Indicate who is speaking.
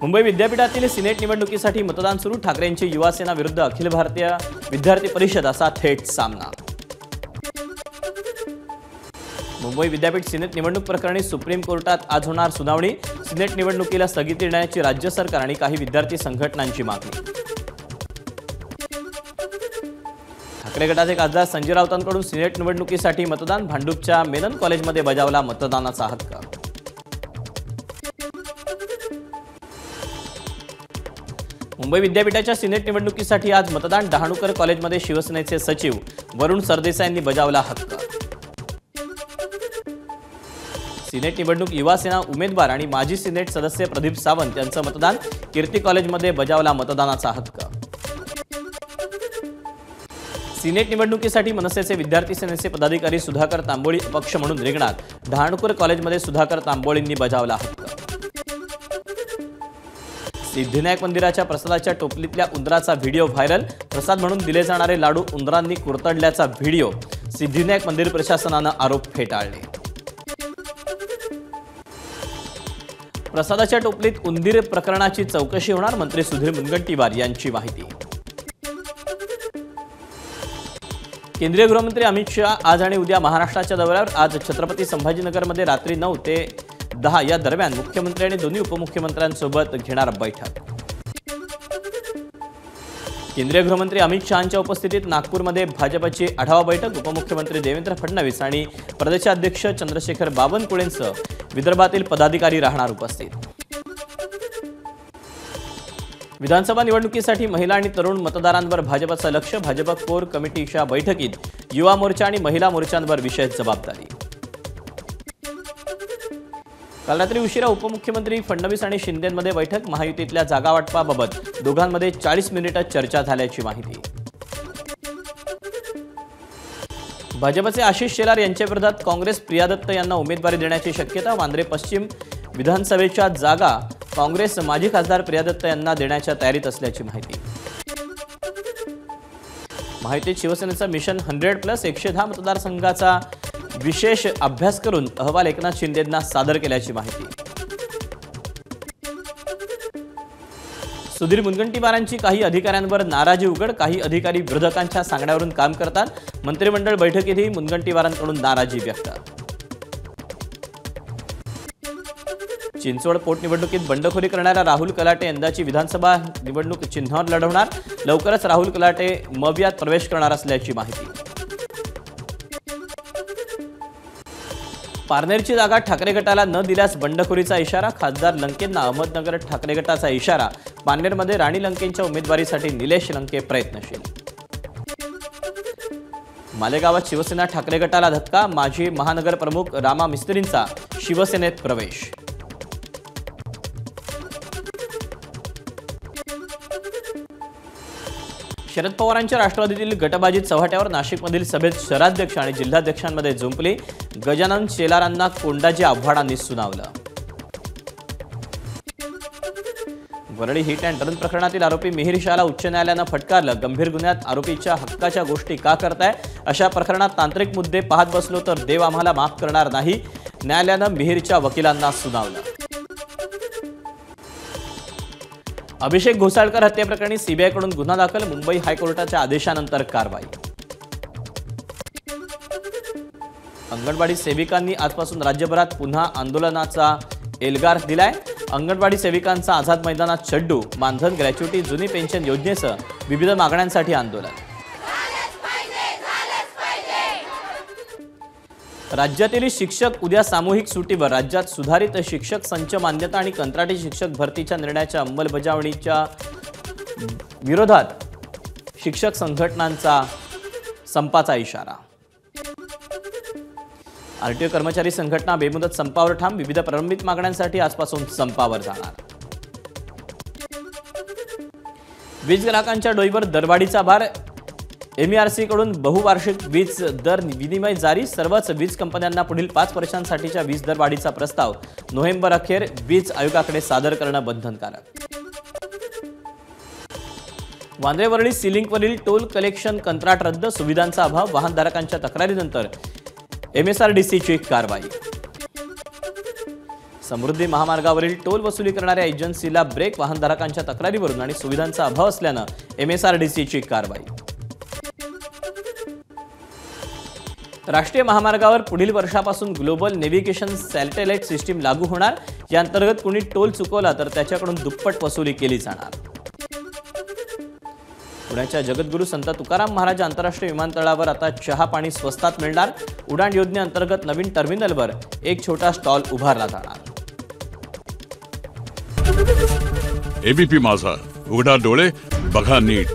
Speaker 1: मुंबई विद्यापीठातील सिनेट निवडणुकीसाठी मतदान सुरू। ठाकरेंची युवा सेना विरुद्ध अखिल भारतीय विद्यार्थी परिषद असा थेट सामना। मुंबई विद्यापीठ सिनेट निवडणूक प्रकरणी सुप्रीम कोर्टात आज होणार सुनावणी। सिनेट निवडणुकीला स्थगिती देण्याची राज्य सरकार आणि काही विद्यार्थी संघटनांची मागणी। ठाकरे गटाचे खासदार संजय राऊतांकडून सिनेट निवडणुकीसाठी मतदान। भांडूपच्या मेनन कॉलेजमध्ये बजावला मतदानाचा हक्क। मुंबई विद्यापीठाच्या सिनेट निवडणुकीसाठी आज मतदान। डहाणूकर कॉलेजमध्ये शिवसेनेचे सचिव वरुण सरदेसाईंनी बजावला हक्क। सिनेट निवडणूक युवा सेना उमेदवार आणि माजी सिनेट सदस्य प्रदीप सावंत यांचं मतदान। कीर्ती कॉलेजमध्ये बजावला मतदानाचा हक्क। सिनेट निवडणुकीसाठी मनसेचे विद्यार्थी सेनेचे पदाधिकारी सुधाकर तांबोळी अपक्ष म्हणून रिंगणात। डहाणूकर कॉलेजमध्ये सुधाकर तांबोळींनी बजावला हक्क। सिद्धिविनायक मंदिराच्या प्रसादाच्या टोपलीतल्या उंदराचा व्हिडिओ व्हायरल। प्रसाद म्हणून दिले जाणारे लाडू उंदरांनी कुरतडल्याचा व्हिडिओ। सिद्धिविनायक मंदिर प्रशासनानं आरोप फेटाळले। प्रसादाच्या टोपलीत उंदीर प्रकरणाची चौकशी होणार। मंत्री सुधीर मुनगंटीवार यांची माहिती। केंद्रीय गृहमंत्री अमित शहा आज आणि उद्या महाराष्ट्राच्या दौऱ्यावर। आज छत्रपती संभाजीनगरमध्ये रात्री 9 ते 10 या दरम्यान मुख्यमंत्री आणि दोन्ही उपमुख्यमंत्र्यांसोबत घेणार बैठक। केंद्रीय गृहमंत्री अमित शहांच्या उपस्थितीत नागपूरमध्ये भाजपची आढावा बैठक। उपमुख्यमंत्री देवेंद्र फडणवीस आणि प्रदेशाध्यक्ष चंद्रशेखर बावनकुळेंसह विदर्भातील पदाधिकारी राहणार उपस्थित। विधानसभा निवडणुकीसाठी महिला आणि तरुण मतदारांवर भाजपचं लक्ष। भाजप कोर कमिटीच्या बैठकीत युवा मोर्चा आणि महिला मोर्चांवर विशेष जबाबदारी। काल रात्री उशिरा उपमुख्यमंत्री फडणवीस आणि शिंदेंमध्ये बैठक। महायुतीतल्या जागा वाटपाबाबत दोघांमध्ये 40 मिनिटे चर्चा झाल्याची माहिती। भाजपचे आशिष शेलार यांच्या विरोधात काँग्रेस प्रिया दत्त यांना उमेदवारी देण्याची शक्यता। वांद्रे पश्चिम विधानसभेच्या जागा काँग्रेस माजी खासदार प्रिया दत्त यांना देण्याच्या तयारीत असल्याची माहिती। महायुतीत शिवसेनेचा मिशन 100+ 110 मतदारसंघाचा विशेष अभ्यास करून अहवाल एकनाथ शिंदेंना सादर केल्याची माहिती। सुधीर मुनगंटीवारांची काही अधिकाऱ्यांवर नाराजी उघड। काही अधिकारी विरोधकांच्या सांगण्यावरून काम करतात। मंत्रिमंडळ बैठकीतही मुनगंटीवारांकडून नाराजी व्यक्त। चिंचवड पोटनिवडणुकीत बंडखोरी करणारा राहुल कलाटे यंदाची विधानसभा निवडणूक चिन्हावर लढवणार। लवकरच राहुल कलाटे मवियात प्रवेश करणार असल्याची माहिती। पारनेरची जागा ठाकरे गटाला न दिल्यास बंडखोरीचा इशारा। खासदार लंकेंना अहमदनगर ठाकरे गटाचा इशारा। पारनेरमध्ये राणी लंकेंच्या उमेदवारीसाठी निलेश लंके प्रयत्नशील। मालेगावात शिवसेना ठाकरे गटाला धक्का। माजी महानगर प्रमुख रामा मिस्त्रींचा शिवसेनेत प्रवेश। शरद पवारांच्या राष्ट्रवादीतील गटबाजी चव्हाट्यावर। नाशिकमधील सभेत शहराध्यक्ष आणि जिल्हाध्यक्षांमध्ये जुंपली। गजानन शेलारांना कोंडाजी आव्हाडांनी सुनावलं। वरळी हिट अँड रन प्रकरणातील आरोपी मिहिर शहाला उच्च न्यायालयानं फटकारलं। गंभीर गुन्ह्यात आरोपीच्या हक्काच्या गोष्टी का करताय? अशा प्रकरणात तांत्रिक मुद्दे पाहत बसलो तर देव आम्हाला माफ करणार नाही। न्यायालयानं मिहिरच्या वकिलांना सुनावलं। अभिषेक घोसाळकर हत्येप्रकरणी सीबीआयकडून गुन्हा दाखल। मुंबई हायकोर्टाच्या आदेशानंतर कारवाई। अंगणवाडी सेविकांनी आजपासून राज्यभरात पुन्हा आंदोलनाचा एल्गार दिलाय। अंगणवाडी सेविकांचा आझाद मैदानात चड्डू। मानधन, ग्रॅच्युटी, जुनी पेन्शन योजनेसह विविध मागण्यांसाठी आंदोलन। राज्यातील शिक्षक उद्या सामूहिक सुटीवर। राज्यात सुधारित शिक्षक संच मान्यता आणि कंत्राटी शिक्षक भरतीच्या निर्णयाच्या अंमलबजावणीच्या विरोधात शिक्षक संघटनांचा संपाचा इशारा। आरटीओ कर्मचारी संघटना बेमुदत संपावर ठाम। विविध प्रलंबित मागण्यांसाठी आजपासून संपावर जाणार। वीज ग्राहकांच्या डोईवर दरवाढीचा भार। MERC कडून बहुवार्षिक वीज दर विनिमय जारी। सर्वच वीज कंपन्यांना पुढील 5 वर्षांसाठीच्या वीज दरवाढीचा प्रस्ताव नोव्हेंबर अखेर वीज आयोगाकडे सादर करणं बंधनकारक। वांद्रे वरळी सिलिंकवरील टोल कलेक्शन कंत्राट रद्द। सुविधांचा अभाव। वाहनधारकांच्या तक्रारीनंतर MSRDCची कारवाई। समृद्धी महामार्गावरील टोल वसुली करणाऱ्या एजन्सीला ब्रेक, वाहनधारकांच्या तक्रारीवरून आणि सुविधांचा अभाव असल्यानं MSRDCची कारवाई. राष्ट्रीय महामार्गावर पुढील वर्षापासून ग्लोबल नेव्हिगेशन सॅटेलाइट सिस्टीम लागू होणार. या अंतर्गत कुणी टोल चुकवला तर त्याच्याकडून दुप्पट वसुली केली जाणार. पुण्याच्या जगद्गुरू संत तुकाराम महाराज आंतरराष्ट्रीय विमानतळावर आता चहा पाणी स्वस्तात मिळणार. उडान योजनेअंतर्गत नवीन टर्मिनलवर एक छोटा स्टॉल उभारला जाणार.
Speaker 2: ABP माझा, उघडा डोळे बघा नीट.